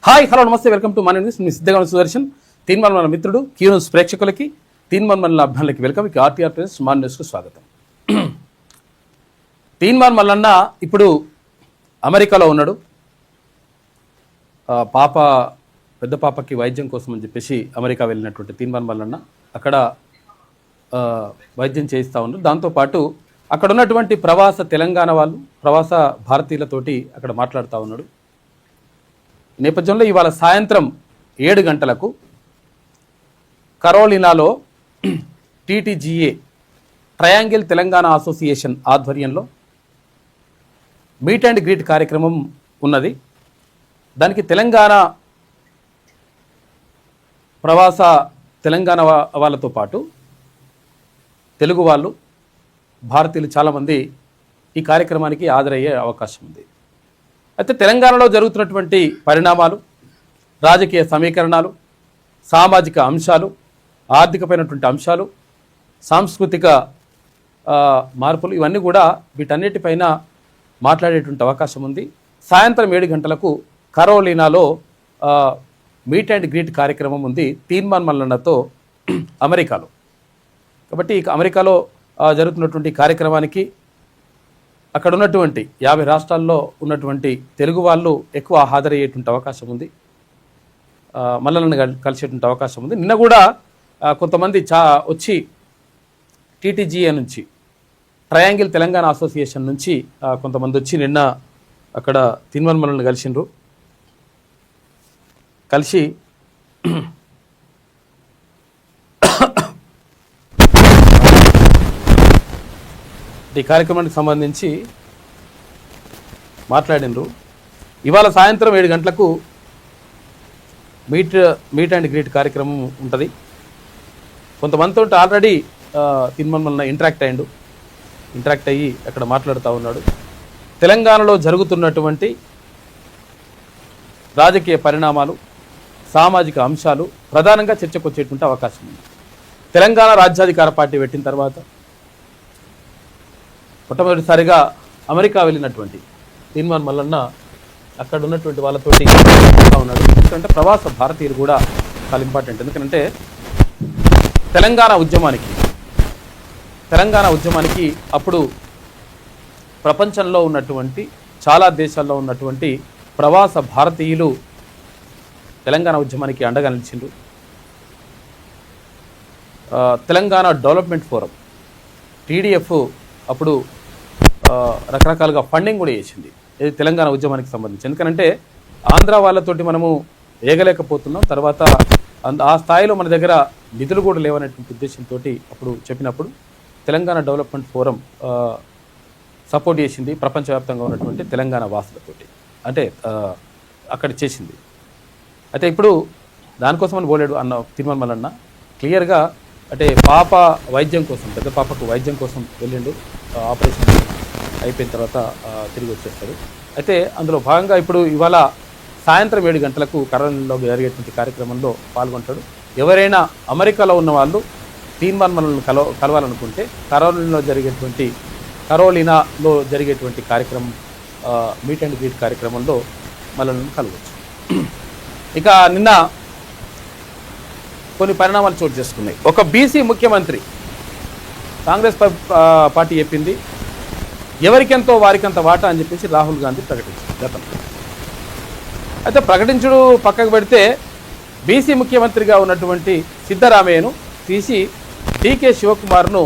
Hi hello నమస్తే welcome to మన news. మీ సిద్ధగౌడ సుదర్శన్. తీన్మాన్ మిత్రుడు క్యూ న్యూస్ ప్రేక్షకులకి, తీన్మాన్ అభిమానులకి వెల్కమ్. ఇక ఆర్టీఆర్ ప్రెస్ మన న్యూస్కు స్వాగతం. తీన్మాన్ మల్లన్న ఇప్పుడు అమెరికాలో ఉన్నాడు. పెద్ద పాపకి వైద్యం కోసం అని చెప్పేసి అమెరికా వెళ్ళినటువంటి తీన్మాన్ మల్లన్న అక్కడ వైద్యం చేయిస్తూ ఉన్నారు. దాంతోపాటు అక్కడ ఉన్నటువంటి ప్రవాస తెలంగాణ వాళ్ళు, ప్రవాస భారతీయులతోటి అక్కడ మాట్లాడుతూ ఉన్నాడు. నేపథ్యంలో ఇవాళ సాయంత్రం 7 గంటలకు కరోలినాలో టీటీజీఏ ట్రయాంగిల్ తెలంగాణ అసోసియేషన్ ఆధ్వర్యంలో మీట్ అండ్ గ్రీట్ కార్యక్రమం ఉన్నది. దానికి తెలంగాణ ప్రవాస తెలంగాణ వాళ్ళతో పాటు తెలుగు వాళ్ళు, భారతీయులు చాలామంది ఈ కార్యక్రమానికి హాజరయ్యే అవకాశం ఉంది. అయితే తెలంగాణలో జరుగుతున్నటువంటి పరిణామాలు, రాజకీయ సమీకరణాలు, సామాజిక అంశాలు, ఆర్థికమైనటువంటి అంశాలు, సాంస్కృతిక మార్పులు, ఇవన్నీ కూడా వీటన్నిటిపైన మాట్లాడేటువంటి అవకాశం ఉంది. సాయంత్రం 7 గంటలకు కరోలినాలో మీట్ అండ్ గ్రీట్ కార్యక్రమం ఉంది తీన్మాన్ మల్లన్నతో అమెరికాలో. కాబట్టి అమెరికాలో జరుగుతున్నటువంటి కార్యక్రమానికి అక్కడ ఉన్నటువంటి 50 రాష్ట్రాల్లో ఉన్నటువంటి తెలుగు వాళ్ళు ఎక్కువ హాజరయ్యేటువంటి అవకాశం ఉంది. మల్లన్నను కలిసేటువంటి అవకాశం ఉంది. నిన్న కూడా కొంతమంది వచ్చి టీటీజీఏ నుంచి, ట్రయాంగిల్ తెలంగాణ అసోసియేషన్ నుంచి కొంతమంది వచ్చి నిన్న అక్కడ తీన్మాన్ మల్లన్నను కలిసిండ్రు. కలిసి ఈ కార్యక్రమానికి సంబంధించి మాట్లాడినరు. ఇవాళ సాయంత్రం 7 గంటలకు మీట్ అండ్ గ్రీట్ కార్యక్రమం ఉంటుంది. కొంతమందితో ఆల్రెడీ తీన్మాన్ మల్లన్న ఇంటరాక్ట్ అయ్యి అక్కడ మాట్లాడుతూ ఉన్నాడు. తెలంగాణలో జరుగుతున్నటువంటి రాజకీయ పరిణామాలు, సామాజిక అంశాలు ప్రధానంగా చర్చకు వచ్చేటువంటి అవకాశం ఉంది. తెలంగాణ రాజ్యాధికార పార్టీ పెట్టిన తర్వాత మొట్టమొదటిసారిగా అమెరికా వెళ్ళినటువంటి తీన్మాన్ మల్లన్న అక్కడ ఉన్నటువంటి వాళ్ళతోటి ఉన్నాడు. ఎందుకంటే ప్రవాస భారతీయులు కూడా చాలా ఇంపార్టెంట్. ఎందుకంటే తెలంగాణ ఉద్యమానికి అప్పుడు ప్రపంచంలో ఉన్నటువంటి చాలా దేశాల్లో ఉన్నటువంటి ప్రవాస భారతీయులు తెలంగాణ ఉద్యమానికి అండగా నిలిచిండ్రు. తెలంగాణ డెవలప్మెంట్ ఫోరం టీడీఎఫ్ అప్పుడు రకరకాలుగా ఫండింగ్ కూడా చేసింది ఇది తెలంగాణ ఉద్యమానికి సంబంధించి. ఎందుకంటే ఆంధ్ర వాళ్ళతోటి మనము ఏగలేకపోతున్నాం, తర్వాత ఆ స్థాయిలో మన దగ్గర నిధులు కూడా లేవనేటువంటి ఉద్దేశంతో అప్పుడు చెప్పినప్పుడు తెలంగాణ డెవలప్మెంట్ ఫోరం సపోర్ట్ చేసింది ప్రపంచవ్యాప్తంగా ఉన్నటువంటి తెలంగాణ వాసులతోటి, అంటే అక్కడ చేసింది. అయితే ఇప్పుడు దానికోసమని పోలేడు అన్న తీన్మాన్ మల్లన్న క్లియర్గా, అంటే పాప వైద్యం కోసం, పెద్ద పాపకు వైద్యం కోసం వెళ్ళిండు. ఆపరేషన్ అయిపోయిన తర్వాత తిరిగి వచ్చేస్తాడు. అయితే అందులో భాగంగా ఇప్పుడు ఇవాళ సాయంత్రం 7 గంటలకు కరోలినాలో జరిగేటువంటి కార్యక్రమంలో పాల్గొంటాడు. ఎవరైనా అమెరికాలో ఉన్న వాళ్ళు తీన్మాన్ మల్లన్నను కలవాలనుకుంటే కరోలినాలో జరిగేటువంటి కార్యక్రమం, మీట్ అండ్ గ్రీట్ కార్యక్రమంలో మల్లన్నను కలవచ్చు. ఇక నిన్న కొన్ని పరిణామాలు చోటు చేసుకున్నాయి. ఒక బీసీ ముఖ్యమంత్రి, కాంగ్రెస్ పార్టీ చెప్పింది ఎవరికెంతో వారికంత వాటా అని చెప్పేసి రాహుల్ గాంధీ ప్రకటించారు గతంలో. అయితే ప్రకటించుడు పక్కకు పెడితే బీసీ ముఖ్యమంత్రిగా ఉన్నటువంటి సిద్ధరామయ్యను తీసి డీకే శివకుమార్ను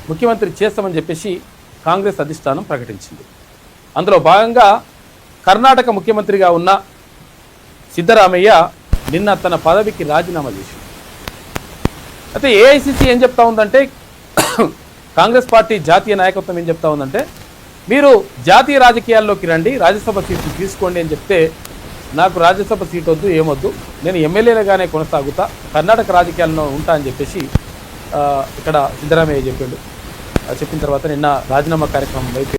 ముఖ్యమంత్రి చేస్తామని చెప్పేసి కాంగ్రెస్ అధిష్టానం ప్రకటించింది. అందులో భాగంగా కర్ణాటక ముఖ్యమంత్రిగా ఉన్న సిద్ధరామయ్య నిన్న తన పదవికి రాజీనామా చేసింది. అయితే ఏఐసిసి ఏం చెప్తా ఉందంటే, కాంగ్రెస్ పార్టీ జాతీయ నాయకత్వం ఏం చెప్తా ఉందంటే, మీరు జాతీయ రాజకీయాల్లోకి రండి, రాజ్యసభ సీట్లు తీసుకోండి అని చెప్తే, నాకు రాజ్యసభ సీట్ వద్దు, ఏమొద్దు, నేను ఎమ్మెల్యేలుగానే కొనసాగుతా, కర్ణాటక రాజకీయాల్లో ఉంటా అని చెప్పేసి ఇక్కడ సిద్ధరామయ్య చెప్పాడు. చెప్పిన తర్వాత నిన్న రాజీనామా కార్యక్రమం